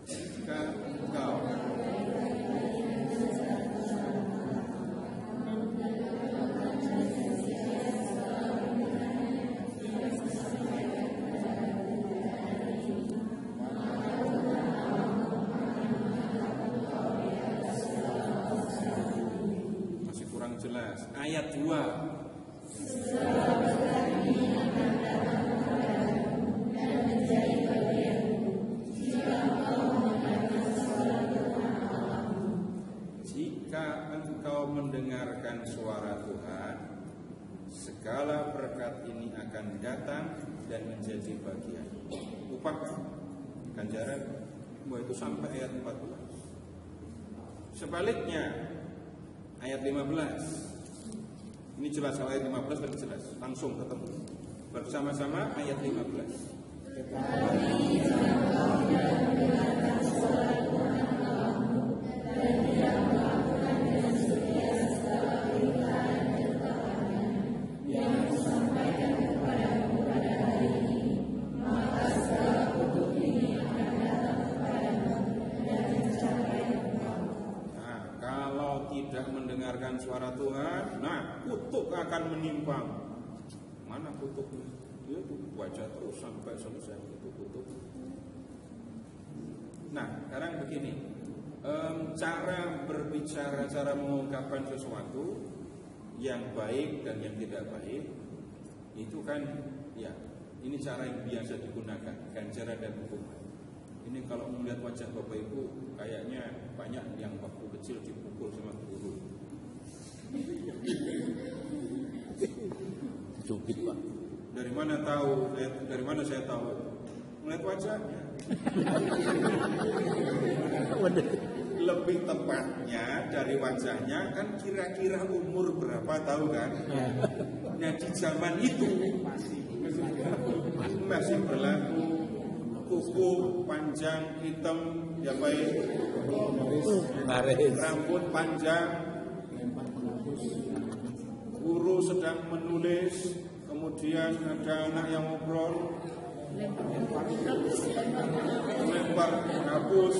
Jika engkau jelas. Ayat 2. Jika engkau mendengarkan suara Tuhan, segala berkat ini akan datang dan menjadi bagian. Upah ganjaran itu sampai ayat 14. Sebaliknya ayat 15. Ini jelas, ayat 15 dan jelas, langsung ketemu. Bersama-sama ayat 15. Mendengarkan suara Tuhan, nah kutuk akan menimpa. Mana kutuknya? Dia baca terus sampai selesai itu kutuk. Nah, sekarang begini, cara berbicara, cara mengungkapkan sesuatu yang baik dan yang tidak baik, itu kan, ya, ini cara yang biasa digunakan, ganjaran dan hukuman. Ini kalau melihat wajah Bapak Ibu, kayaknya banyak yang waktu kecil dipukul sama guru. Cubit Pak. Dari mana tahu? Dari mana saya tahu? Melihat wajahnya. Lebih tepatnya dari wajahnya kan kira-kira umur berapa tahu kan? Nah di zaman itu masih berlaku kuku panjang hitam ya baik, rambut panjang, guru sedang menulis, kemudian ada anak yang ngobrol, lempar hapus.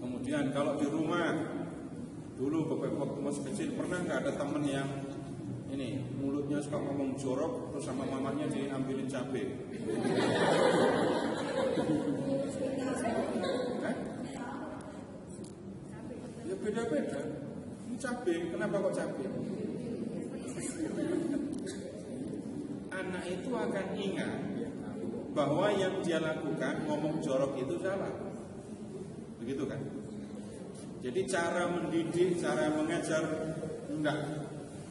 Kemudian kalau di rumah dulu waktu masih kecil pernah nggak ada temen yang ini mulutnya suka ngomong jorok terus sama mamanya diambilin cabai? Ya beda-beda. Ini cabai, kenapa kok cabai? Anak itu akan ingat bahwa yang dia lakukan ngomong jorok itu salah. Begitu kan? Jadi cara mendidik, cara mengajar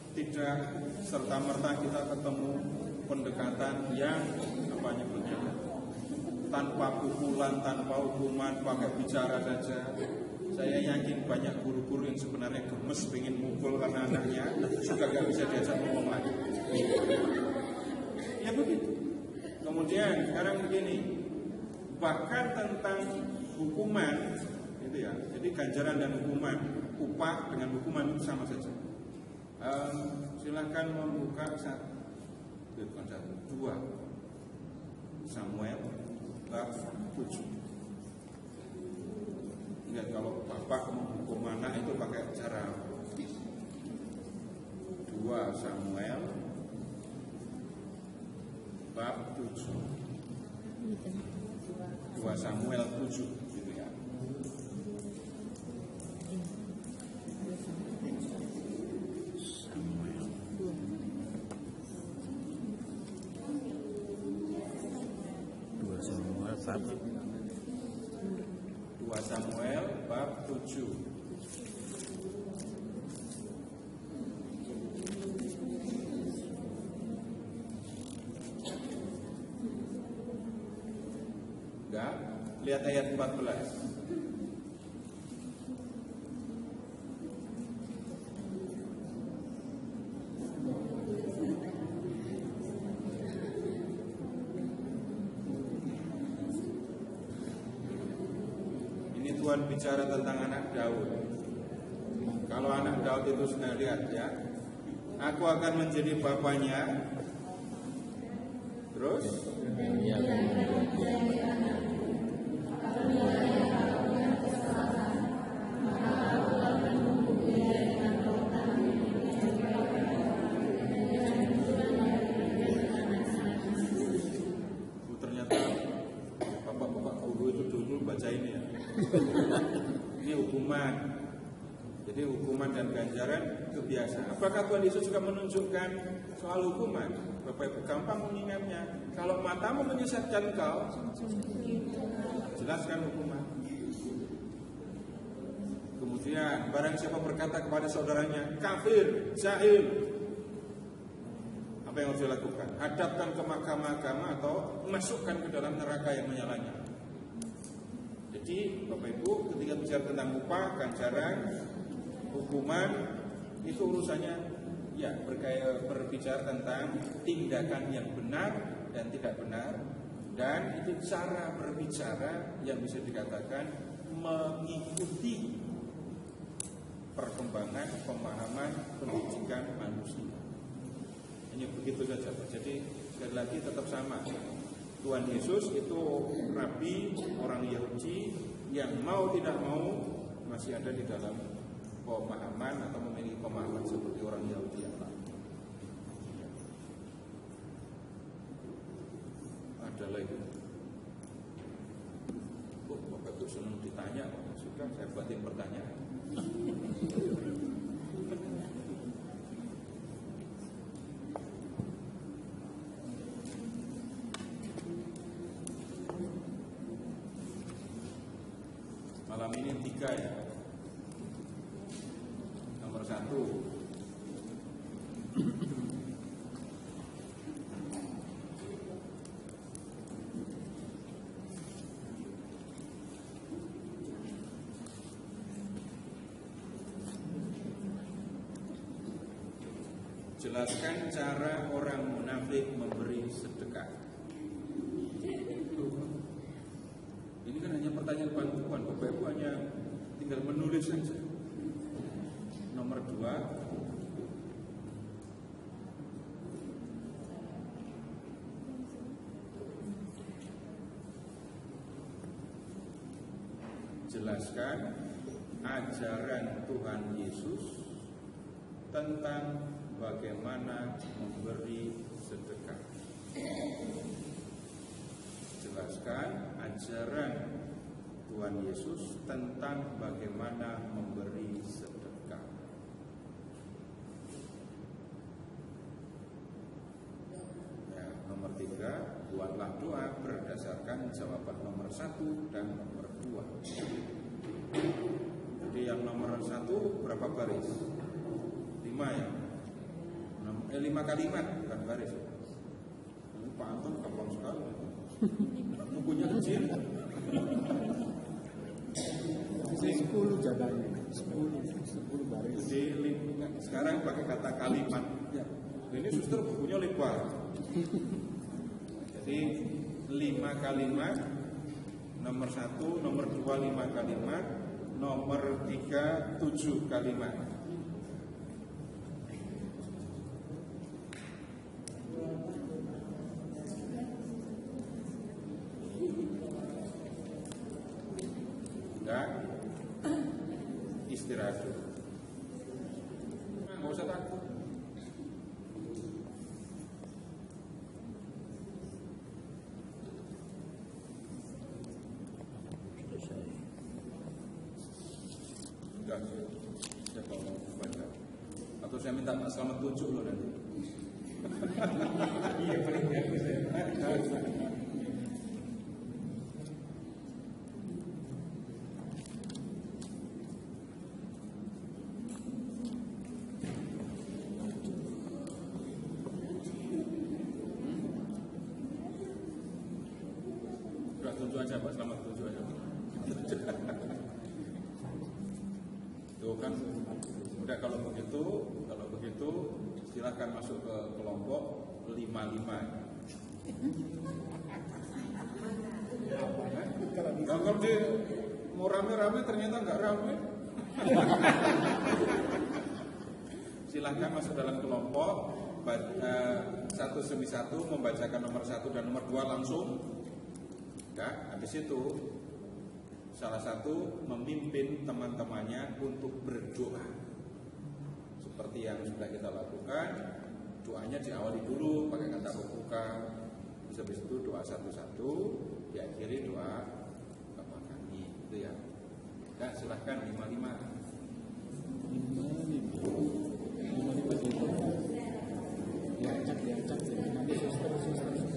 tidak serta-merta kita ketemu pendekatan yang apa nyebutnya tanpa pukulan, tanpa hukuman, pakai bicara saja. Saya yakin banyak guru-guru yang sebenarnya gemes pengen mukul karena anaknya juga gak bisa diajak ngomong lagi. Ya begitu. Kemudian sekarang begini, bahkan tentang hukuman itu ya. Jadi ganjaran dan hukuman, upah dengan hukuman itu sama saja. Silakan membuka dua Samuel bab 7. Ingat kalau bapak menghukum anak itu pakai cara 2 Samuel bab 7. 2 Samuel 7 gitu ya. Satu. 2 Samuel bab 7. Enggak, lihat ayat 14. Tuhan bicara tentang anak Daud. Kalau anak Daud itu sudah lihat ya, aku akan menjadi bapaknya. Terus ternyata bapak-bapak guru itu dulu baca ini ya. Ini hukuman. Jadi hukuman dan ganjaran itu biasa. Apakah Tuhan Yesus juga menunjukkan soal hukuman? Bapak Ibu gampang mengingatnya. Kalau matamu menyesatkan kau, jelaskan hukuman. Kemudian barang siapa berkata kepada saudaranya kafir, jahil, apa yang harus dilakukan? Hadapkan ke mahkamah agama atau masukkan ke dalam neraka yang menyalanya. Jadi Bapak Ibu ketika bicara tentang upah, ganjaran, hukuman, itu urusannya ya berbicara tentang tindakan yang benar dan tidak benar, dan itu cara berbicara yang bisa dikatakan mengikuti perkembangan pemahaman pendidikan manusia. Hanya begitu saja. Jadi sekali lagi tetap sama. Tuhan Yesus itu rabi orang Yahudi yang mau tidak mau masih ada di dalam pemahaman atau memiliki pemahaman seperti orang Yahudi yang lain. Ada lagi. Bapak Ibu senang ditanya, suka saya buatin pertanyaan. Malam ini 3 ya. Nomor 1, Jelaskan cara orang munafik memberi sedekah. Ini kan hanya pertanyaan bantuan, Bapak Ibu hanya tinggal menulis saja. Nomor 2, jelaskan ajaran Tuhan Yesus tentang bagaimana memberi sedekah. Jelaskan ajaran Tuhan Yesus tentang bagaimana memberi sedekah. Ya, nomor 3, buatlah doa berdasarkan jawaban nomor 1 dan nomor 2. Jadi yang nomor 1 berapa baris? 5 ya? 5 kalimat bukan baris. Ini Pak Anton gampang sekali. Bukunya kecil. 10 jaganya, 10 baris. Jadi sekarang pakai kata kalimat. Ini suster bukunya lebar. Jadi 5 kalimat. Nomor 1, nomor 2 5 kalimat, nomor 3 7 kalimat. Dan istirahat dulu. Nggak usah takut. Sudah kalau baca. Atau saya minta Pak Selamat tunjuk loh nanti. Iya paling bagus ya. Sudah tunjuk aja Pak Selamat, tunjuk aja. Tuh kan, udah kalau begitu silakan masuk ke kelompok 55. Kalau di mau rame-rame ternyata nggak rame. Silahkan masuk dalam kelompok 1 demi 1 membacakan nomor 1 dan nomor 2 langsung. Ya, habis itu salah satu memimpin teman-temannya untuk berdoa. Seperti yang sudah kita lakukan, doanya diawali dulu pakai kata berbuka. Habis itu doa satu-satu, diakhiri doa Bapak kami. Itu ya. Ya, silahkan 55. Diacak nanti suster semua.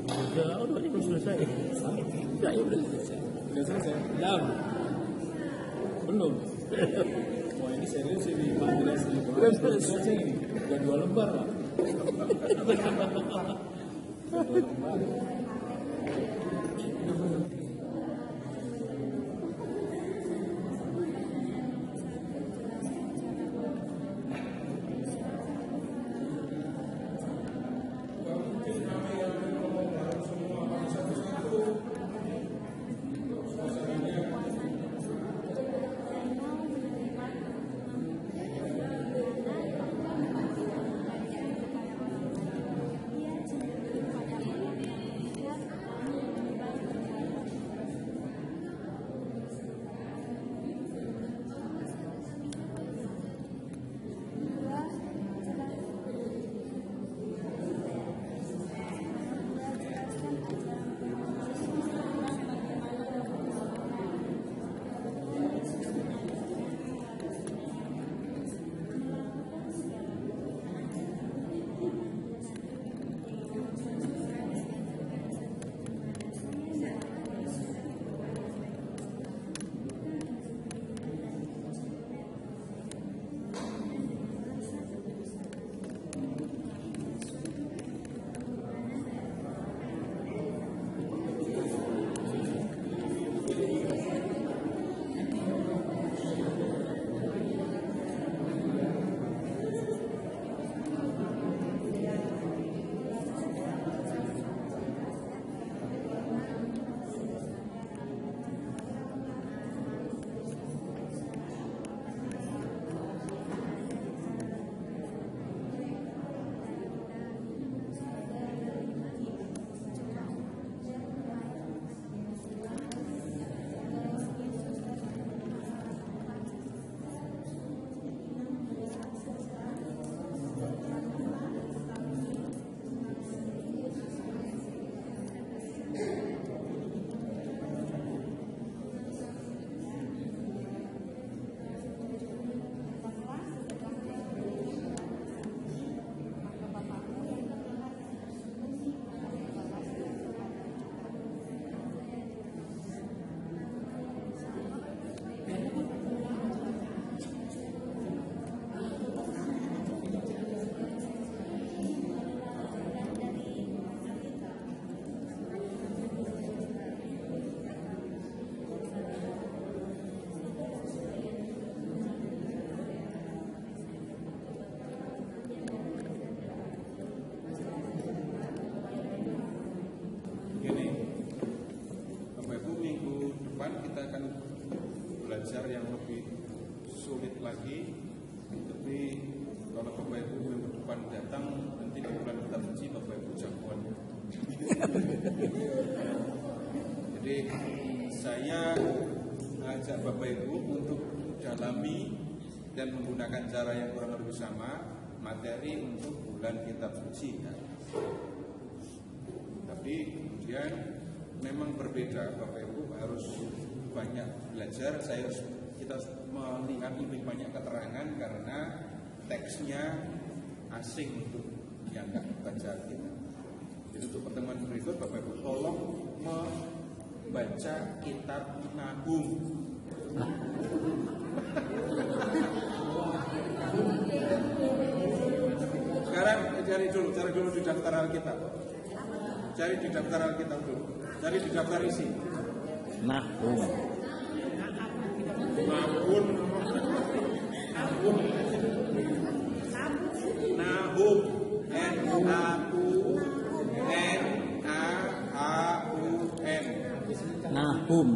Udah ini selesai. Udah selesai. Udah selesai? Belum. Wah ini serius ini Pak Andreas ini. Udah selesai. Udah 2 lembar Pak. Udah 2 lembar. belajar yang lebih sulit lagi. Tapi kalau Bapak Ibu minggu depan datang, nanti di bulan kitab suci Bapak Ibu jagoan. Jadi saya ajak Bapak Ibu untuk dalami dan menggunakan cara yang kurang lebih sama materi untuk bulan kitab suci. Tapi kemudian memang berbeda, Bapak Ibu harus banyak belajar. Kita melihat lebih banyak keterangan karena teksnya asing untuk yang nggak baca kita. Jadi untuk pertemuan berikut Bapak Ibu tolong membaca kitab Nahum. Sekarang cari dulu di daftar Alkitab. Cari di daftar Alkitab dulu. Cari di daftar isi. Nahum. Nahum.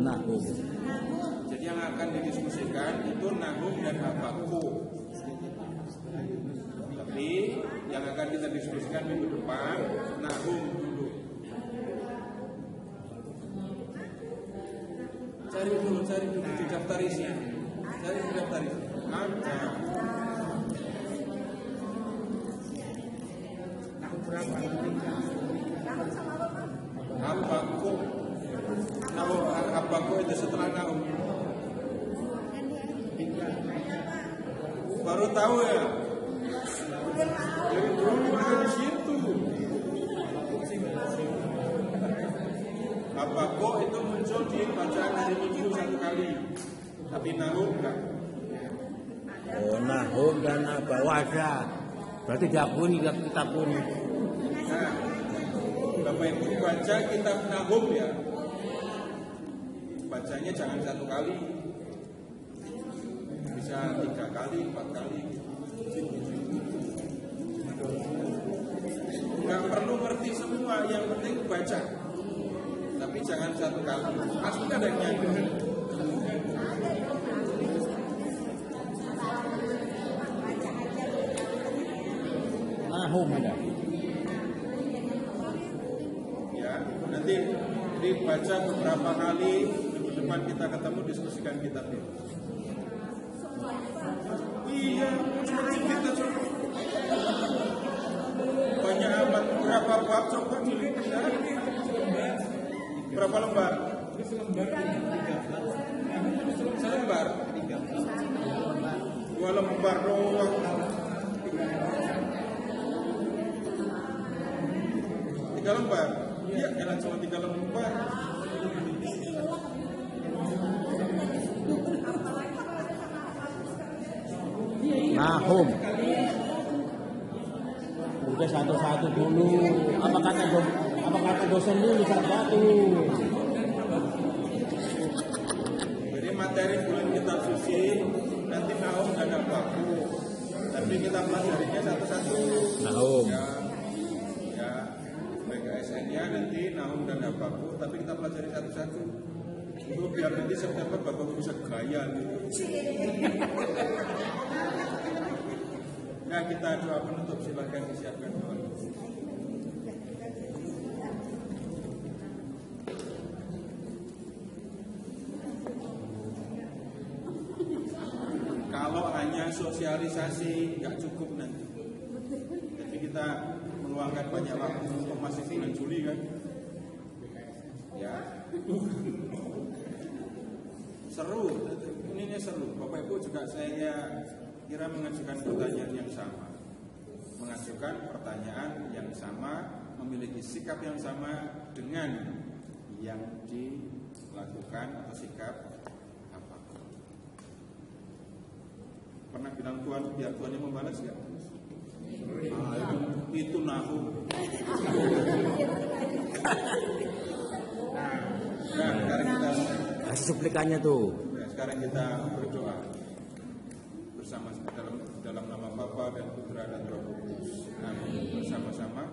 Nahum. Jadi yang akan didiskusikan itu Nahum dan Habakuk. Tapi yang akan kita diskusikan minggu depan Nahum dulu. Cari dulu di daftar isi. Cari di daftar isi. Ada. Nahum berapa? Habakuk. Habakuk itu setelah Nahum. Baru tahu ya? Dari dulu ada di situ. Habakuk itu muncul di bacaan hari Minggu 1 kali, tapi Nahum enggak. Oh, Nahum dan Habakuk. Berarti diakui kitab pun. Nah, Bapak Ibu baca kitab Nahum ya. Bacanya jangan 1 kali, bisa 3 kali, 4 kali. Nggak perlu ngerti semua, yang penting baca. Tapi jangan 1 kali. Pasti ada yang nyanyi. Nahum ada. Ya, nanti dibaca beberapa kali. Depan kita ketemu diskusikan kitabnya. Iya, kita coba. Banyak amat. Berapa bab coba dilihat? Berapa lembar? Selembar. 2 lembar doang. 3 lembar. Iya, enak cuma 3 lembar. Nahum. Udah satu-satu dulu. Apa kata dosen dulu satu-satu. Jadi materi bulan kitab suci nanti Nahum dan Habakuk. Tapi kita pelajarinya satu-satu. Nahum. Ya, PKSN-nya nanti Nahum dan Habakuk, tapi kita pelajari satu-satu. Itu biar nanti September Bapak bisa gaya gitu. Nah, kita doa penutup, silakan disiapkan doa. Kalau hanya sosialisasi nggak cukup nanti. Jadi kita meluangkan banyak waktu untuk masih bulan Juli kan? Ya. Seru, ini seru. Bapak Ibu juga saya kira mengajukan pertanyaan yang sama, memiliki sikap yang sama dengan yang dilakukan atau sikap apa. Pernah bilang Tuhan biar Tuhan yang membalas ya? Itu Nahum. Nah, sekarang kita kasih suplikannya tuh. Nah, sekarang kita berdoa bersama dalam nama Bapa dan Putra dan Roh Kudus. Amin. Bersama-sama.